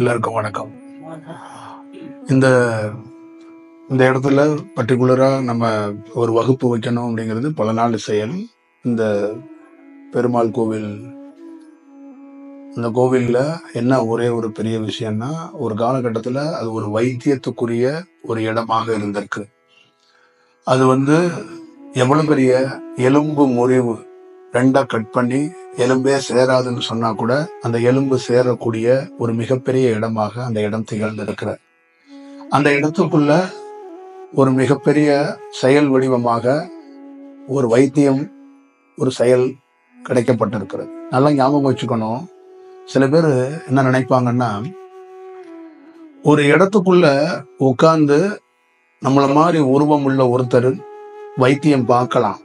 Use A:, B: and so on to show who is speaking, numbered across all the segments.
A: எல்லாருக்கும் வணக்கம். இந்த இந்த இடத்துல பர்டிகுலரா நம்ம ஒரு வகுப்பு வைக்கணும் அப்படிங்கிறது பல நாள் செயல். இந்த பெருமாள் கோவில், இந்த கோவில்ல என்ன ஒரே ஒரு பெரிய விஷயம்னா, ஒரு காலகட்டத்துல அது ஒரு வைத்தியத்துக்குரிய ஒரு இடமாக இருந்திருக்கு. அது எவ்வளவு பெரிய எலும்பு முறிவு ரெண்டா கட் பண்ணி எலும்பே சேராதுன்னு சொன்னா கூட அந்த எலும்பு சேரக்கூடிய ஒரு மிகப்பெரிய இடமாக அந்த இடம் திகழ்ந்திருக்கிற அந்த இடத்துக்குள்ள ஒரு மிகப்பெரிய செயல் வடிவமாக ஒரு வைத்தியம், ஒரு செயல் கிடைக்கப்பட்டிருக்கிறது. நல்லா ஞாபகம் வச்சுக்கணும். சில பேர் என்ன நினைப்பாங்கன்னா, ஒரு இடத்துக்குள்ள உட்கார்ந்து நம்மள மாதிரி உருவம் உள்ள ஒருத்தர் வைத்தியம் பார்க்கலாம்.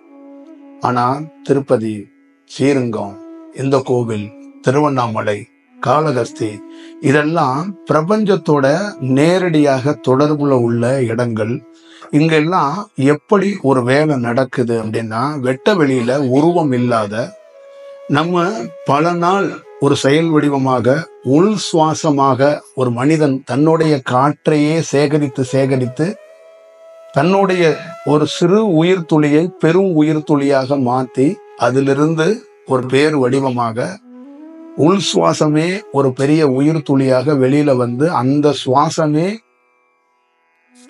A: ஆனா திருப்பதி, ஸ்ரீரங்கம், இந்த கோவில், திருவண்ணாமலை, காளகஸ்தி இதெல்லாம் பிரபஞ்சத்தோட நேரடியாக தொடர்புல உள்ள இடங்கள். இங்கெல்லாம் எப்படி ஒரு வேலை நடக்குது அப்படின்னா, வெட்ட வெளியில உருவம் இல்லாத நம்ம பல நாள் ஒரு செயல் வடிவமாக உள் சுவாசமாக ஒரு மனிதன் தன்னுடைய காற்றையே சேகரித்து தன்னுடைய ஒரு சிறு உயிர் துளியை பெரும் உயிர் துளியாக மாற்றி அதிலிருந்து ஒரு பேர் வடிவமாக உள் சுவாசமே ஒரு பெரிய உயிர் துளியாக வெளியில அந்த சுவாசமே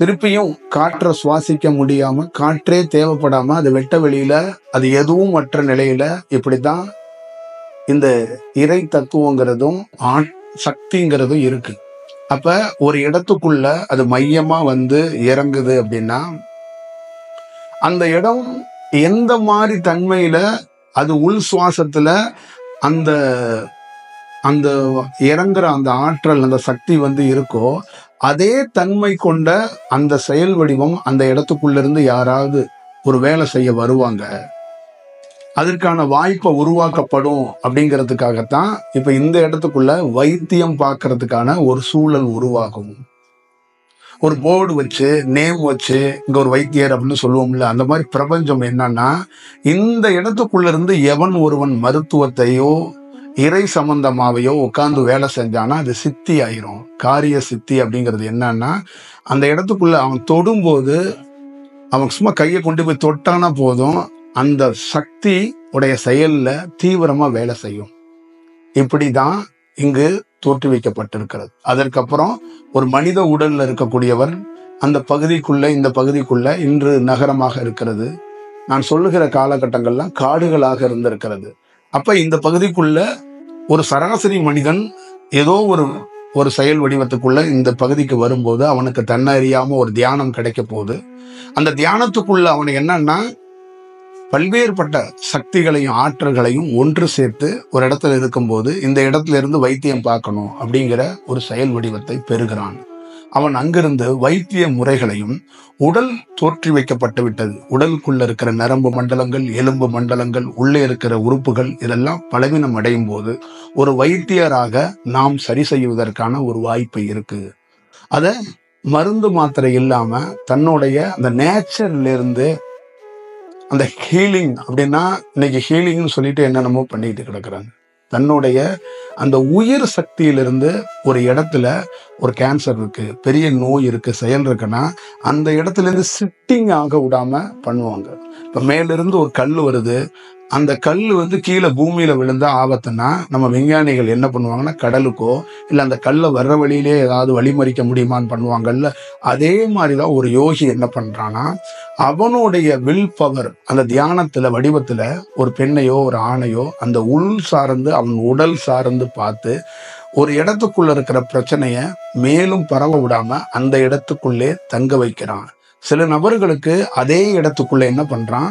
A: திருப்பியும் காற்றை சுவாசிக்க முடியாம, காற்றே தேவைப்படாம அது வெட்ட வெளியில அது எதுவும் மற்ற நிலையில இப்படித்தான் இந்த இறை தத்துவங்கிறதும் சக்திங்கிறதும் இருக்கு. அப்ப ஒரு இடத்துக்குள்ள அது மையமா இறங்குது அப்படின்னா, அந்த இடம் எந்த மாதிரி தன்மையில அது உள் சுவாசத்துல அந்த அந்த இறங்குற அந்த ஆற்றல், அந்த சக்தி இருக்கோ, அதே தன்மை கொண்ட அந்த செயல் வடிவம் அந்த இடத்துக்குள்ள இருந்து யாராவது ஒரு வேலை செய்ய வருவாங்க. அதற்கான வாய்ப்பை உருவாக்கப்படும் அப்படிங்கிறதுக்காகத்தான் இப்ப இந்த இடத்துக்குள்ள வைத்தியம் பார்க்கறதுக்கான ஒரு சூழல் உருவாகும். ஒரு போர்டு வச்சு, நேம் வச்சு, இங்க ஒரு வைத்தியர் அப்படின்னு சொல்லுவோம்ல, அந்த மாதிரி பிரபஞ்சம் என்னன்னா, இந்த இடத்துக்குள்ள இருந்து எவன் ஒருவன் மருத்துவத்தையோ இறை சம்பந்தமாவையோ உட்கார்ந்து வேலை செஞ்சானா அது சித்தி ஆயிரும். காரிய சித்தி அப்படிங்கிறது என்னன்னா, அந்த இடத்துக்குள்ள அவன் தொடும்போது அவன் சும்மா கையை கொண்டு போய் தொட்டானா போதும், அந்த சக்தி உடைய செயல்ல தீவிரமா வேலை செய்யும். இப்படிதான் இங்கு தோற்றுவிக்கப்பட்டிருக்கிறது. அதற்கப்புறம் ஒரு மனித உடல்ல இருக்கக்கூடியவர் அந்த பகுதிக்குள்ள, இந்த பகுதிக்குள்ள இன்று நகரமாக இருக்கிறது. நான் சொல்லுகிற காலகட்டங்கள்லாம் காடுகளாக இருந்திருக்கிறது. அப்ப இந்த பகுதிக்குள்ள ஒரு சராசரி மனிதன் ஏதோ ஒரு செயல் வடிவத்துக்குள்ள இந்த பகுதிக்கு வரும்போது அவனுக்கு தன்னறியாம ஒரு தியானம் கிடைக்க போகுது. அந்த தியானத்துக்குள்ள அவனுக்கு என்னன்னா, பல்வேறுபட்ட சக்திகளையும் ஆற்றல்களையும் ஒன்று சேர்த்து ஒரு இடத்துல இருக்கும்போது இந்த இடத்துல இருந்து வைத்தியம் பார்க்கணும் அப்படிங்கிற ஒரு செயல் வடிவத்தை பெறுகிறான். அவன் அங்கிருந்து வைத்திய முறைகளையும், உடல் தோற்றி வைக்கப்பட்டு விட்டது. உடலுக்குள்ள இருக்கிற நரம்பு மண்டலங்கள், எலும்பு மண்டலங்கள், உள்ளே இருக்கிற உறுப்புகள் இதெல்லாம் பலவீனம் அடையும் போது ஒரு வைத்தியராக நாம் சரி செய்வதற்கான ஒரு வாய்ப்பு இருக்கு. அத மருந்து மாத்திரை இல்லாம தன்னுடைய அந்த நேச்சர்ல இருந்து அந்த ஹீலிங் அப்படின்னா, இன்னைக்கு ஹீலிங்னு சொல்லிட்டு என்னென்னமோ பண்ணிட்டு கிடக்குறாங்க. தன்னுடைய அந்த உயிர் சக்தியிலிருந்து ஒரு இடத்துல ஒரு கேன்சர் இருக்கு, பெரிய நோய் இருக்கு, செயல் இருக்குன்னா அந்த இடத்துல இருந்து சிட்டிங் ஆக விடாம பண்ணுவாங்க. இப்ப மேலிருந்து ஒரு கல் வருது, அந்த கல் கீழே பூமியில விழுந்தா ஆபத்துன்னா நம்ம விஞ்ஞானிகள் என்ன பண்ணுவாங்கன்னா, கடலுக்கோ இல்ல அந்த கல்லை வர்ற வழியிலே ஏதாவது வழிமறிக்க முடியுமான்னு பண்ணுவாங்கல்ல. அதே மாதிரிதான் ஒரு யோகி என்ன பண்றான்னா, அவனுடைய வில் பவர் அந்த தியானத்துல வடிவத்துல ஒரு பெண்ணையோ ஒரு ஆணையோ அந்த உள் சார்ந்து அவன் உடல் சார்ந்து பார்த்து ஒரு இடத்துக்குள்ள இருக்கிற பிரச்சனைய மேலும் பரவ விடாம அந்த இடத்துக்குள்ளே தங்க வைக்கிறான். சில நபர்களுக்கு அதே இடத்துக்குள்ள என்ன பண்றான்,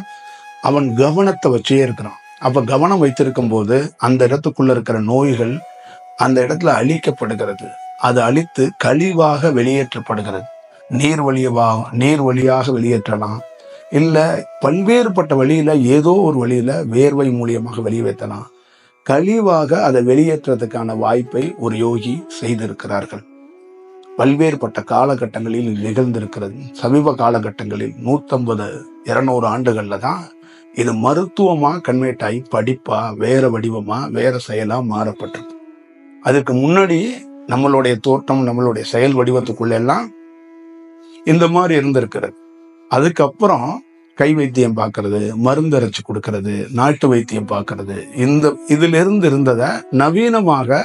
A: அவன் கவனத்தை வச்சே இருக்கிறான். அப்ப கவனம் வைத்திருக்கும் போது அந்த இடத்துக்குள்ள இருக்கிற நோய்கள் அந்த இடத்துல அழிக்கப்படுகிறது. அது அழித்து கழிவாக வெளியேற்றப்படுகிறது. நீர் வழியாக வெளியேற்றலாம், இல்ல பல்வேறுபட்ட வழியில ஏதோ ஒரு வழியில வேர்வை மூலியமாக வெளியேற்றலாம். கழிவாக அதை வெளியேற்றதுக்கான வாய்ப்பை ஒரு யோகி செய்திருக்கிறார்கள். பல்வேறுபட்ட காலகட்டங்களில் நிகழ்ந்திருக்கிறது. சமீப காலகட்டங்களில் 150-200 ஆண்டுகள்ல தான் இது மருத்துவமா கன்வெர்ட் ஆகி படிப்பா வேற வடிவமா வேற செயலா மாறப்பட்டிருக்கு. அதுக்கு முன்னாடி நம்மளுடைய தோற்றம், நம்மளுடைய செயல் வடிவத்துக்குள்ள எல்லாம் இந்த மாதிரி இருந்திருக்கிறது. அதுக்கப்புறம் கை வைத்தியம் பார்க்கறது, மருந்தரைச்சு கொடுக்கறது, நாட்டு வைத்தியம் பார்க்கறது, இதுல இருந்து இருந்ததை நவீனமாக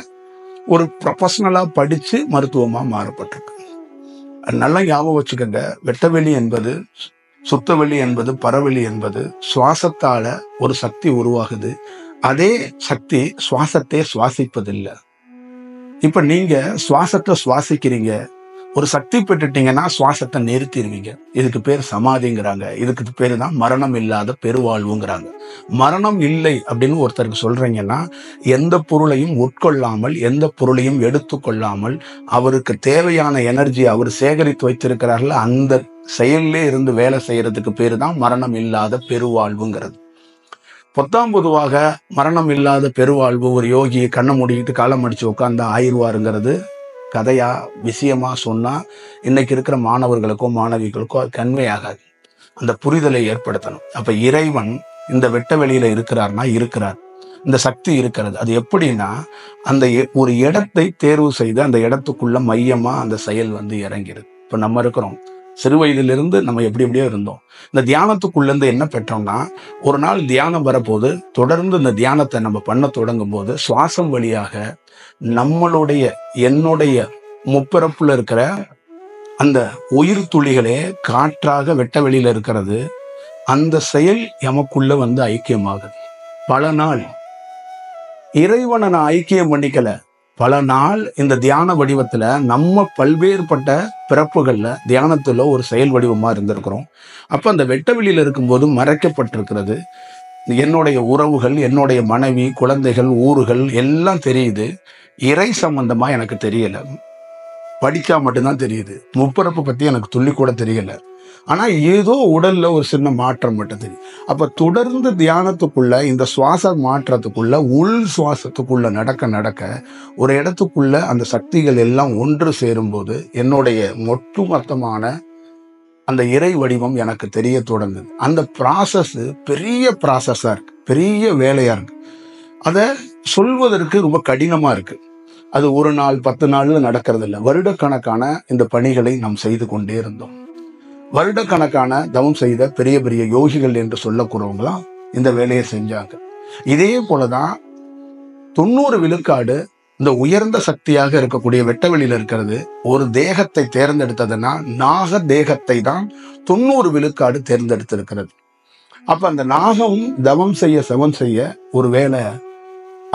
A: ஒரு ப்ரொஃபஷனலா படிச்சு மருத்துவமா மாறப்பட்டிருக்கு. நல்லா ஞாபகம் வச்சுக்கோங்க. வெட்டவெளி என்பது, சுத்தவெளி என்பது, பரவெளி என்பது சுவாசத்தால ஒரு சக்தி உருவாகுது. அதே சக்தி சுவாசத்தை சுவாசிப்பதில்லை. இப்ப நீங்க சுவாசத்தை சுவாசிக்கிறீங்க, ஒரு சக்தி பெற்றுட்டீங்கன்னா சுவாசத்தை நிறுத்திடுவீங்க. இதுக்கு பேர் சமாதிங்கிறாங்க. இதுக்கு பேரு தான் மரணம் இல்லாத பெருவாழ்வுங்கிறாங்க. மரணம் இல்லை அப்படின்னு ஒருத்தருக்கு சொல்றீங்கன்னா, எந்த பொருளையும் உட்கொள்ளாமல், எந்த பொருளையும் எடுத்துக்கொள்ளாமல், அவருக்கு தேவையான எனர்ஜி அவர் சேகரித்து வைத்திருக்கிறார்கள், அந்த செயல்லே இருந்து வேலை செய்யறதுக்கு பேரு தான் மரணம் இல்லாத பெருவாழ்வுங்கிறது. பொதுவாக மரணம் இல்லாத பெருவாழ்வு ஒரு யோகி கண்ணை மூடிக்கிட்டு காலம் அடிச்சு உட்கார்ந்தா ஆயிடுவாருங்கிறது கதையா விஷயமா சொன்னா இன்னைக்கு இருக்கிற மாணவர்களுக்கோ மாணவிகளுக்கோ அது கன்மையாகாது. அந்த புரிதலை ஏற்படுத்தணும். அப்ப இறைவன் இந்த வெட்ட வெளியில இருக்கிறார்னா இருக்கிறார், இந்த சக்தி இருக்கிறது. அது எப்படின்னா, அந்த ஒரு இடத்தை தேர்வு செய்து அந்த இடத்துக்குள்ள மையமா அந்த செயல் இறங்கிடுது. இப்ப நம்ம இருக்கிறோம், சிறு வயதிலிருந்து நம்ம எப்படியோ இருந்தோம். இந்த தியானத்துக்குள்ள இருந்து என்ன பெற்றோம்னா, ஒரு நாள் தியானம் வரப்போது தொடர்ந்து இந்த தியானத்தை நம்ம பண்ண தொடங்கும் போது சுவாசம் வழியாக என்னுடைய முப்பிறப்புல இருக்கிற அந்த உயிர் துளிகளே காற்றாக வெட்ட வெளியில இருக்கிறது. அந்த செயல் எமக்குள்ள ஐக்கியமாகுது. பல நாள் இறைவனை நான் ஐக்கியம் பண்ணிக்கல, பல நாள் இந்த தியான வடிவத்துல நம்ம பல்வேறுபட்ட பிறப்புகள்ல தியானத்துல ஒரு செயல் வடிவமா இருந்திருக்கிறோம். அப்ப அந்த வெட்ட வெளியில இருக்கும்போது மறைக்கப்பட்டிருக்கிறது என்னுடைய உறவுகள், என்னுடைய மனைவி, குழந்தைகள், ஊர்கள் எல்லாம் தெரியுது. இறை சம்பந்தமா எனக்கு தெரியல. படிச்சா மட்டும்தான் தெரியுது. முப்பிறப்பு பத்தி எனக்கு துள்ளி கூட தெரியல. ஆனா ஏதோ உடல்ல ஒரு சின்ன மாற்றம் மட்டும் தெரியும். அப்ப தொடர்ந்து தியானத்துக்குள்ள இந்த சுவாச மாற்றத்துக்குள்ள உள் சுவாசத்துக்குள்ள நடக்க ஒரு இடத்துக்குள்ள அந்த சக்திகள் எல்லாம் ஒன்று சேரும் போது என்னுடைய ஒட்டுமொத்தமான அந்த இறை வடிவம் எனக்கு தெரிய தொடங்குது. அந்த ப்ராசஸ் பெரிய ப்ராசஸா இருக்கு, பெரிய வேலையா இருக்கு. அதை சொல்வதற்கு ரொம்ப கடினமா இருக்கு. அது ஒரு நாள் 10 நாள்ல நடக்கிறது இல்லை. வருடக்கணக்கான இந்த பணிகளை நாம் செய்து கொண்டே இருந்தோம். வருடக்கணக்கான தவம் செய்த பெரிய பெரிய யோகிகள் என்று சொல்லக்கூறவங்களாம் இந்த வேலையை செஞ்சாங்க. இதே போலதான் 90 விழுக்காடு இந்த உயர்ந்த சக்தியாக இருக்கக்கூடிய வெட்டவெளியில இருக்கிறது ஒரு தேகத்தை தேர்ந்தெடுத்ததுன்னா நாக தேகத்தை தான் 90 விழுக்காடு தேர்ந்தெடுத்திருக்கிறது. அப்ப அந்த நாகம் தவம் செய்ய சவம் செய்ய ஒருவேளை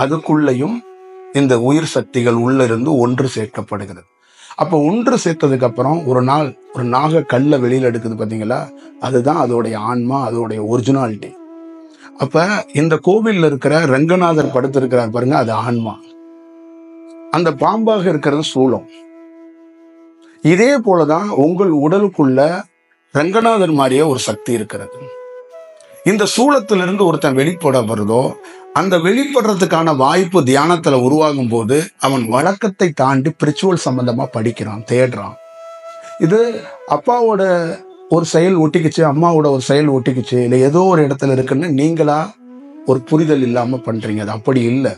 A: அதுக்குள்ளேயும் இந்த உயிர் சக்திகள் உள்ள இருந்து ஒன்று சேர்க்கப்படுகிறது. அப்ப ஒன்று சேர்த்ததுக்கு அப்புறம் ஒரு நாள் ஒரு நாக கல்ல வெளியில எடுக்குது பாத்தீங்களா, அதுதான் அதோடைய ஆன்மா, அதோடைய ஒரிஜினாலிட்டி. அப்ப இந்த கோவில்ல இருக்கிற ரங்கநாதர் படுத்திருக்கிறார் பாருங்க, அது ஆன்மா. அந்த பாம்பாக இருக்கிறது சூலம். இதே போலதான் உங்கள் உடலுக்குள்ள ரங்கநாதர் மாதிரியே ஒரு சக்தி இருக்கிறது. இந்த சூலத்திலிருந்து ஒருத்தன் வெளிப்பட வருதோ, அந்த வெளிப்படுறதுக்கான வாய்ப்பு தியானத்துல உருவாகும் போது அவன் வழக்கத்தை தாண்டி பிரிச்சுவல் சம்பந்தமா படிக்கிறான், தேடுறான். இது அப்பாவோட ஒரு செயல் ஒட்டிக்குச்சு, அம்மாவோட ஒரு செயல் ஒட்டிக்குச்சு, இல்லை ஏதோ ஒரு இடத்துல இருக்குன்னு நீங்களா ஒரு புரிதல் இல்லாம பண்றீங்க. அது அப்படி இல்லை.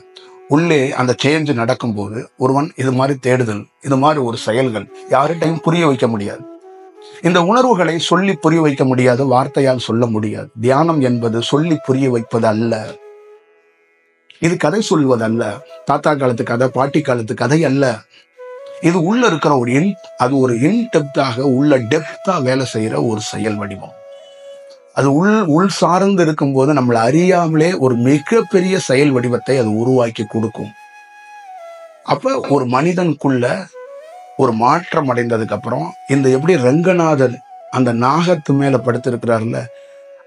A: உள்ளே அந்த சேஞ்ச் நடக்கும்போது ஒருவன் இது மாதிரி தேடுதல், இது மாதிரி ஒரு செயல்கள் யார்கிட்டையும் புரிய வைக்க முடியாது. இந்த உணர்வுகளை சொல்லி புரிய வைக்க முடியாது, வார்த்தையால் சொல்ல முடியாது. தியானம் என்பது சொல்லி புரிய வைப்பது அல்ல. இது கதை சொல்வது அல்ல. தாத்தா காலத்து கதை, பாட்டி காலத்து கதை அல்ல. இது உள்ள இருக்கிற அது ஒரு இன்டெப்தாக உள்ள டெப்தா வேலை செய்யற ஒரு செயல் வடிவம். அது உள் சார்ந்து இருக்கும் போது நம்மளை அறியாமலே ஒரு மிகப்பெரிய செயல் வடிவத்தை அது உருவாக்கி கொடுக்கும். அப்ப ஒரு மனிதனுக்குள்ள ஒரு மாற்றம் அடைந்ததுக்கு அப்புறம் இந்த எப்படி ரங்கநாதர் அந்த நாகத்து மேல படுத்திருக்கிறாருல்ல,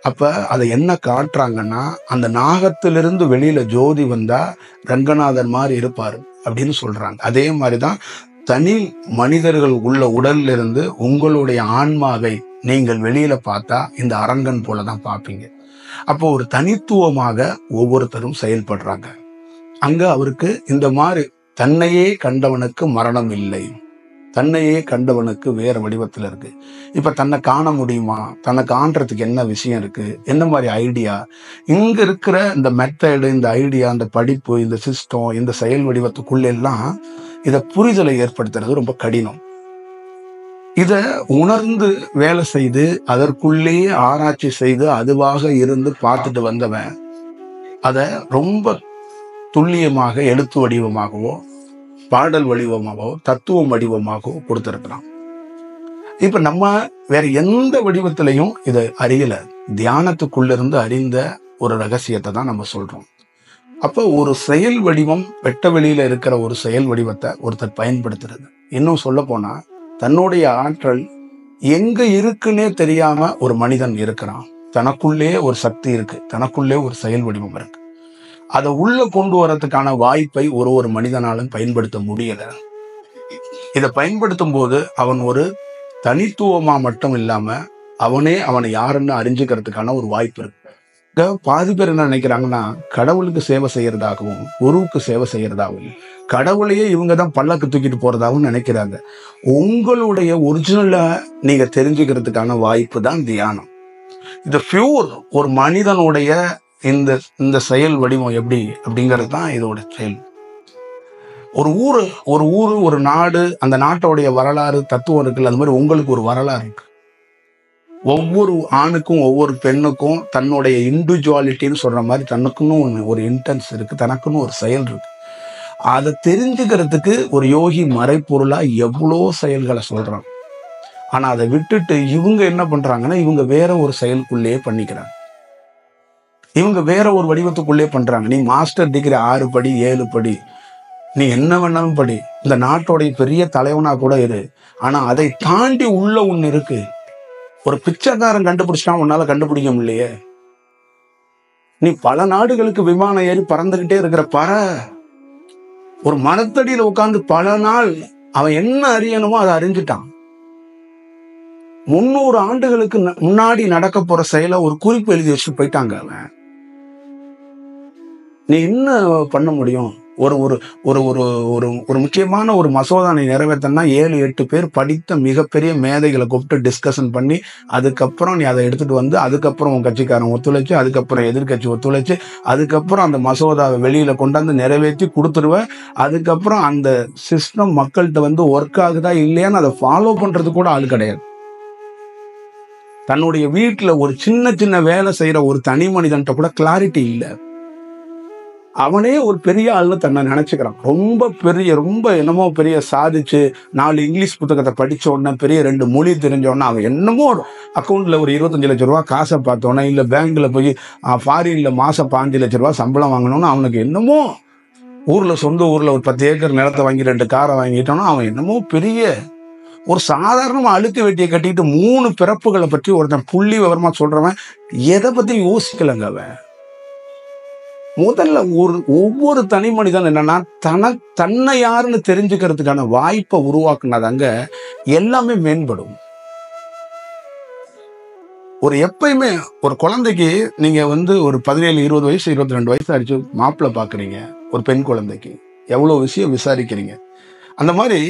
A: அப்ப அதை என்ன காட்டுறாங்கன்னா, அந்த நாகத்திலிருந்து வெளியில ஜோதி வந்தா ரங்கநாதர் மாதிரி இருப்பாரு அப்படின்னு சொல்றாங்க. அதே மாதிரிதான் தனி மனிதர்கள் உள்ள உடல்ல இருந்து உங்களுடைய ஆன்மாவை நீங்கள் வெளியில பார்த்தா இந்த அரங்கன் போலதான் பார்ப்பீங்க. அப்போ ஒரு தனித்துவமாக ஒவ்வொருத்தரும் செயல்படுறாங்க. அங்க அவருக்கு இந்த மாதிரி தன்னையே கண்டவனுக்கு மரணம் இல்லை, தன்னையே கண்டவனுக்கு வேற வடிவத்துல இருக்கு. இப்ப தன்னை காண முடியுமா, தன்னை காண்றதுக்கு என்ன விஷயம் இருக்கு, என்ன மாதிரி ஐடியா, இங்க இருக்கிற இந்த மெத்தடு, இந்த ஐடியா, இந்த படிப்பு, இந்த சிஸ்டம், இந்த செயல் வடிவத்துக்குள்ள எல்லாம் இத புரிதலை ஏற்படுத்துறது ரொம்ப கடினம். இத உணர்ந்து வேலை செய்து அதற்குள்ளேயே ஆராய்ச்சி செய்து அதுவாக இருந்து பார்த்துட்டு வந்தவன் அத ரொம்ப துல்லியமாக எழுத்து வடிவமாகவோ பாடல் வடிவமாகவோ தத்துவம் வடிவமாகவோ கொடுத்திருக்கிறான். இப்ப நம்ம வேற எந்த வடிவத்திலையும் இதை அறியல. தியானத்துக்குள்ளிருந்து அறிந்த ஒரு ரகசியத்தை தான் நம்ம சொல்றோம். அப்ப ஒரு செயல் வடிவம், வெட்ட வெளியில இருக்கிற ஒரு செயல் வடிவத்தை ஒருத்தர் பயன்படுத்துறது. இன்னும் சொல்ல போனா தன்னுடைய ஆற்றல் எங்க இருக்குன்னே தெரியாம ஒரு மனிதன் இருக்கிறான். தனக்குள்ளே ஒரு சக்தி இருக்கு, தனக்குள்ளே ஒரு செயல் வடிவம் இருக்கு. அதை உள்ள கொண்டு வரதுக்கான வாய்ப்பை ஒரு மனிதனாலும் பயன்படுத்த முடியல. இதை பயன்படுத்தும் போது அவன் ஒரு தனித்துவமா மட்டும் இல்லாம அவனை யாருன்னு அறிஞ்சுக்கிறதுக்கான ஒரு வாய்ப்பு இருக்கு. பாதி பேர் என்ன நினைக்கிறாங்கன்னா, கடவுளுக்கு சேவை செய்யறதாகவும் குருவுக்கு சேவை செய்யறதாகவும் கடவுளையே இவங்க தான் பல்லக்கு தூக்கிட்டு போறதாகவும் நினைக்கிறாங்க. உங்களுடைய ஒரிஜினலை நீங்க தெரிஞ்சுக்கிறதுக்கான வாய்ப்பு தான் தியானம். இது பியூர் ஒரு மனிதனுடைய இந்த செயல் வடிவம் எப்படி அப்படிங்கிறது தான் இதோட செயல். ஒரு ஊரு ஒரு நாடு, அந்த நாட்டோடைய வரலாறு தத்துவம் இருக்குல்ல, அந்த மாதிரி உங்களுக்கு ஒரு வரலாறு இருக்கு. ஒவ்வொரு ஆணுக்கும் ஒவ்வொரு பெண்ணுக்கும் தன்னுடைய இண்டிவிஜுவாலிட்டின்னு சொல்ற மாதிரி தனக்குன்னு ஒரு இன்டென்ஸ் இருக்கு, தனக்குன்னு ஒரு செயல் இருக்கு. அதை தெரிஞ்சுக்கிறதுக்கு ஒரு யோகி மறைப்பொருளா எவ்வளோ செயல்களை சொல்றாங்க. ஆனா அதை விட்டுட்டு இவங்க என்ன பண்றாங்கன்னா, இவங்க வேற ஒரு செயலுக்குள்ளேயே பண்ணிக்கிறாங்க. இவங்க வேற ஒரு வடிவத்துக்குள்ளே பண்றாங்க. நீ மாஸ்டர் டிகிரி 6 படி 7 படி, நீ என்ன வேணாலும் படி, இந்த நாட்டோடைய பெரிய தலைவனா கூட இரு, ஆனா அதை தாண்டி உள்ள ஒண்ணு இருக்கு. ஒரு பிச்சைக்காரன் கண்டுபிடிச்சா உன்னால கண்டுபிடிக்க முடியலையே. நீ பல நாடுகளுக்கு விமானம் ஏறி பறந்துகிட்டே இருக்கிற ஒரு மரத்தடியில உட்கார்ந்து பல நாள் அவன் என்ன அறியணுமோ அதை அறிஞ்சிட்டான். 300 ஆண்டுகளுக்கு முன்னாடி நடக்க போற செயலை ஒரு குறிப்பு எழுதி வச்சு போயிட்டாங்க. அவன் நீ என்ன பண்ண முடியும்? ஒரு ஒரு ஒரு ஒரு ஒரு ஒரு முக்கியமான ஒரு மசோதா நீ நிறைவேற்றனா 7-8 பேர் படித்த மிகப்பெரிய மேதைகளை கூப்பிட்டு டிஸ்கஷன் பண்ணி அதுக்கப்புறம் நீ அதை எடுத்துட்டு வந்து அதுக்கப்புறம் உன் கட்சிக்காரன் ஒத்துழைச்சு, அதுக்கப்புறம் எதிர்கட்சி ஒத்துழைச்சு, அதுக்கப்புறம் அந்த மசோதாவை வெளியில கொண்டாந்து நிறைவேற்றி கொடுத்துருவ. அதுக்கப்புறம் அந்த சிஸ்டம் மக்கள்கிட்ட ஒர்க் ஆகுதா இல்லையான்னு அதை ஃபாலோ பண்றது கூட ஆள் கிடையாது. தன்னுடைய வீட்டுல ஒரு சின்ன சின்ன வேலை செய்யற ஒரு தனி மனிதன்ட்ட கூட கிளாரிட்டி இல்லை. அவனே ஒரு பெரிய ஆள்னு தன்னை நினைச்சுக்கிறான். ரொம்ப என்னமோ பெரிய சாதிச்சு 4 இங்கிலீஷ் புத்தகத்தை படிச்ச உடனே பெரிய 2 மொழி தெரிஞ்சோன்னா அவன் என்னமோ அக்கௌண்ட்ல ஒரு 25 லட்சம் ரூபா காசை பார்த்தோன்னா, இல்ல பேங்க்ல போய் ஃபாரின்ல மாசம் 5 லட்சம் ரூபா சம்பளம் வாங்கணும்னு அவனுக்கு என்னமோ, சொந்த ஊர்ல ஒரு 10 ஏக்கர் நிலத்தை வாங்கி 2 காரை வாங்கிட்டோன்னா அவன் என்னமோ பெரிய ஒரு சாதாரணமா அழுக்கு வெட்டியை கட்டிட்டு 3 பிறப்புகளை பற்றி ஒருத்தன் புள்ளி விவரமா சொல்றவன் எதை பத்தி யோசிக்கலங்க. அவன் முதல்ல ஒவ்வொரு தனி மனிதன் என்னன்னா தன்னை யாருன்னு தெரிஞ்சுக்கிறதுக்கான வாய்ப்பை உருவாக்குனாதாங்க எல்லாமே மேம்படும். எப்பயுமே ஒரு குழந்தைக்கு நீங்க ஒரு 17, 20 வயசு 22 வயசு ஆயிடுச்சு மாப்பிள்ளை பாக்குறீங்க. ஒரு பெண் குழந்தைக்கு எவ்வளவு விஷயம் விசாரிக்கிறீங்க. அந்த மாதிரி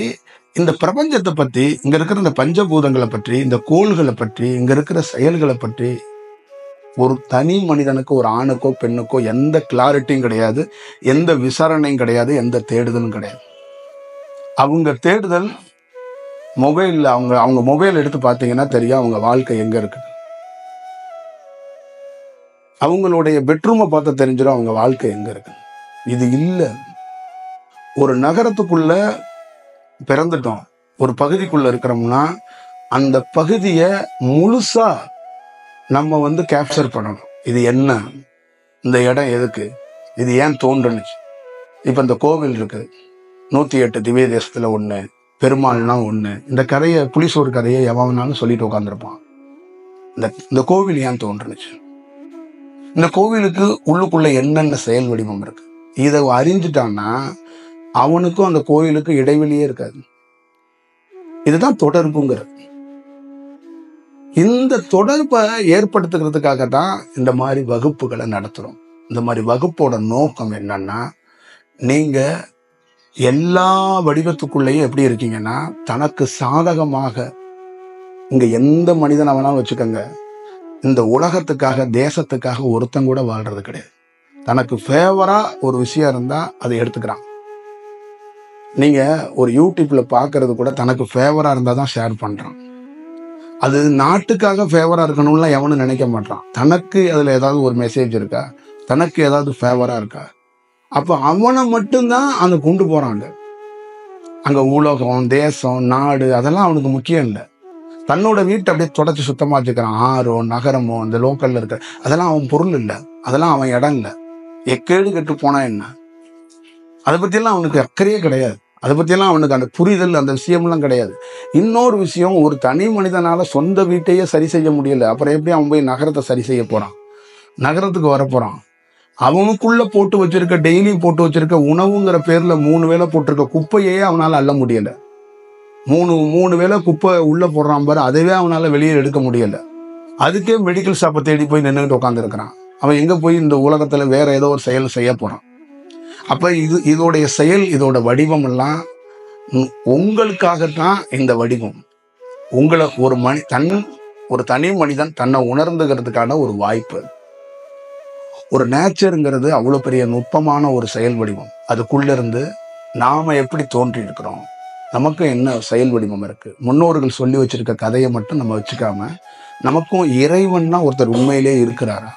A: இந்த பிரபஞ்சத்தை பத்தி, இங்க இருக்கிற இந்த பஞ்சபூதங்களை பற்றி, இந்த கோள்களை பற்றி, இங்க இருக்கிற செயல்களை பற்றி ஒரு தனி மனிதனுக்கு, ஒரு ஆணுக்கோ பெண்ணுக்கோ எந்த கிளாரிட்டியும் கிடையாது, எந்த விசாரணையும் கிடையாது, எந்த தேடுதலும் கிடையாது. அவங்க தேடுதல் மொபைல்ல அவங்க மொபைல் எடுத்து பார்த்தீங்கன்னா தெரியும் அவங்க வாழ்க்கை எங்க இருக்கு. அவங்களுடைய பெட்ரூமை பார்த்து தெரிஞ்சிடும் அவங்க வாழ்க்கை எங்க இருக்கு. இது இல்ல. ஒரு நகரத்துக்குள்ள பிறந்துட்டோம், ஒரு பகுதிக்குள்ள இருக்கிறோம்னா அந்த பகுதியை முழுசா நம்ம கேப்சர் பண்ணணும். இது என்ன, இந்த இடம் எதுக்கு, இது ஏன் தோன்றுனுச்சு. இப்ப இந்த கோவில் இருக்கு, 108 திவ்ய தேசத்துல ஒண்ணு, பெருமாள்னா ஒண்ணு. இந்த கதையை, புலிசோறு கதையை எவனாலும் சொல்லிட்டு உட்காந்துருப்பான். இந்த கோவில் ஏன் தோன்றுனுச்சு, இந்த கோவிலுக்கு உள்ளுக்குள்ள என்னென்ன செயல் வடிவம் இருக்கு, இதை அறிஞ்சிட்டான்னா அவனுக்கும் அந்த கோவிலுக்கு இடைவெளியே இருக்காது. இதுதான் தொடர்புங்கிறது. இந்த தொடர்பை ஏற்படுத்துகிறதுக்காக தான் இந்த மாதிரி வகுப்புகளை நடத்துறோம். இந்த மாதிரி வகுப்போட நோக்கம் என்னன்னா, நீங்க எல்லா வடிவத்துக்குள்ளேயும் எப்படி இருக்கீங்கன்னா, தனக்கு சாதகமாக, இங்க எந்த மனிதன் அவனா வச்சுக்கோங்க, இந்த உலகத்துக்காக தேசத்துக்காக ஒருத்தன் கூட வாழ்றது கிடையாது. தனக்கு ஃபேவரா ஒரு விஷயம் இருந்தா அதை எடுத்துக்கிறான். நீங்க ஒரு யூடியூப்ல பாக்குறது கூட தனக்கு ஃபேவரா இருந்தா தான் ஷேர் பண்றான். அது நாட்டுக்காக ஃபேவரா இருக்கணும்லாம் எவனும் நினைக்க மாட்டான். தனக்கு அதுல ஏதாவது ஒரு மெசேஜ் இருக்கா, தனக்கு ஏதாவது ஃபேவரா இருக்கா, அப்ப அவனை மட்டும்தான் அங்க கொண்டு போறாங்க. அங்க உலகம், தேசம், நாடு அதெல்லாம் அவனுக்கு முக்கியம் இல்லை. தன்னோட வீட்டை அப்படியே தொடச்சி சுத்தமா வச்சுக்கிறான். ஆறோ நகரமோ அந்த லோக்கல்ல இருக்க அதெல்லாம் அவன் பொருள் இல்லை, அதெல்லாம் அவன் இடம் இல்லை. எக்கேடு கெட்டு போனா என்ன, அதை பத்தியெல்லாம் அவனுக்கு அக்கறையே கிடையாது. அதை பத்தியெல்லாம் அவனுக்கு அந்த புரிதல் அந்த விஷயம்லாம் கிடையாது. இன்னொரு விஷயம், ஒரு தனி மனிதனால சொந்த வீட்டையே சரி செய்ய முடியல, அப்புறம் எப்படி அவன் போய் நகரத்தை சரி செய்ய போறான், நகரத்துக்கு வரப்போறான். அவனுக்குள்ள போட்டு வச்சிருக்க டெய்லி போட்டு வச்சிருக்க உணவுங்கிற பேர்ல 3 வேளை போட்டிருக்க குப்பையே அவனால அள்ள முடியல. மூணு வேளை குப்பை உள்ள போடுறான் பாரு, அதுவே அவனால வெளியே எடுக்க முடியல. அதுக்கே மெடிக்கல் ஷாப்பை தேடி போய் நின்றுட்டு உட்காந்து இருக்கிறான். அவன் எங்க போய் இந்த உலகத்துல வேற ஏதோ ஒரு செயல் செய்ய போறான். அப்ப இதோடைய செயல், இதோட வடிவம் எல்லாம் உங்களுக்காகத்தான். இந்த வடிவம் உங்களை ஒரு தனி மனிதன் தன்னை உணர்ந்துக்கிறதுக்கான ஒரு வாய்ப்பு. ஒரு நேச்சருங்கிறது அவ்வளவு பெரிய நுட்பமான ஒரு செயல் வடிவம். அதுக்குள்ள இருந்து நாம எப்படி தோன்றி இருக்கிறோம், நமக்கு என்ன செயல் வடிவம் இருக்கு, முன்னோர்கள் சொல்லி வச்சிருக்க கதையை மட்டும் நம்ம வச்சுக்காம நமக்கும் இறைவன்னா ஒருத்தர் உண்மையிலே இருக்கிறாரா,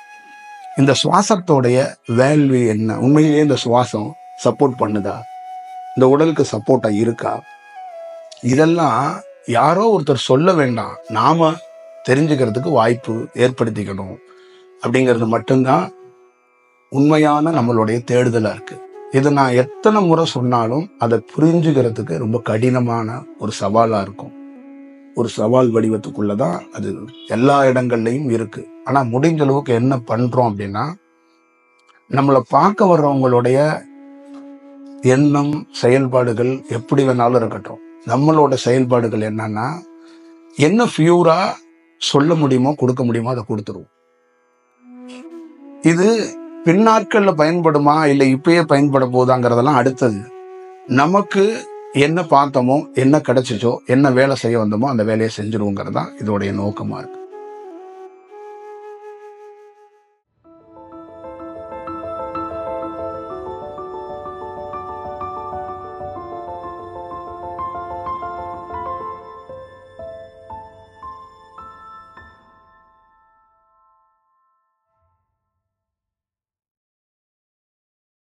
A: இந்த சுவாசத்தோடைய வேல்யூ என்ன, உண்மையிலேயே இந்த சுவாசம் சப்போர்ட் பண்ணுதா, இந்த உடலுக்கு சப்போர்ட்டா இருக்கா, இதெல்லாம் யாரோ ஒருத்தர் சொல்ல வேண்டாம், நாம தெரிஞ்சுக்கிறதுக்கு வாய்ப்பு ஏற்படுத்திக்கணும். அப்படிங்கிறது மட்டும்தான் உண்மையான நம்மளுடைய தேடுதலா இருக்கு. இதை நான் எத்தனை முறை சொன்னாலும் அதை புரிஞ்சுக்கிறதுக்கு ரொம்ப கடினமான ஒரு சவாலா இருக்கும். ஒரு சவால் வடிவத்துக்குள்ளதான் அது எல்லா இடங்கள்லையும் இருக்கு. ஆனா முடிஞ்ச அளவுக்கு என்ன பண்றோம் அப்படின்னா, நம்மளை பார்க்க வர்றவங்களுடைய எண்ணம் செயல்பாடுகள் எப்படி வேணாலும் இருக்கட்டும், நம்மளோட செயல்பாடுகள் என்னன்னா, என்ன பியூரா சொல்ல முடியுமோ கொடுக்க முடியுமோ அதை கொடுத்துருவோம். இது பின்னாட்கள்ல பயன்படுமா இல்லை இப்பயே பயன்பட போதாங்கிறதெல்லாம் அடுத்தது. நமக்கு என்ன பார்த்தோமோ, என்ன கிடைச்சிச்சோ, என்ன வேலை செய்ய வந்தோமோ அந்த வேலையை செஞ்சிருவோங்கிறது தான் இதோடைய நோக்கமா இருக்கு.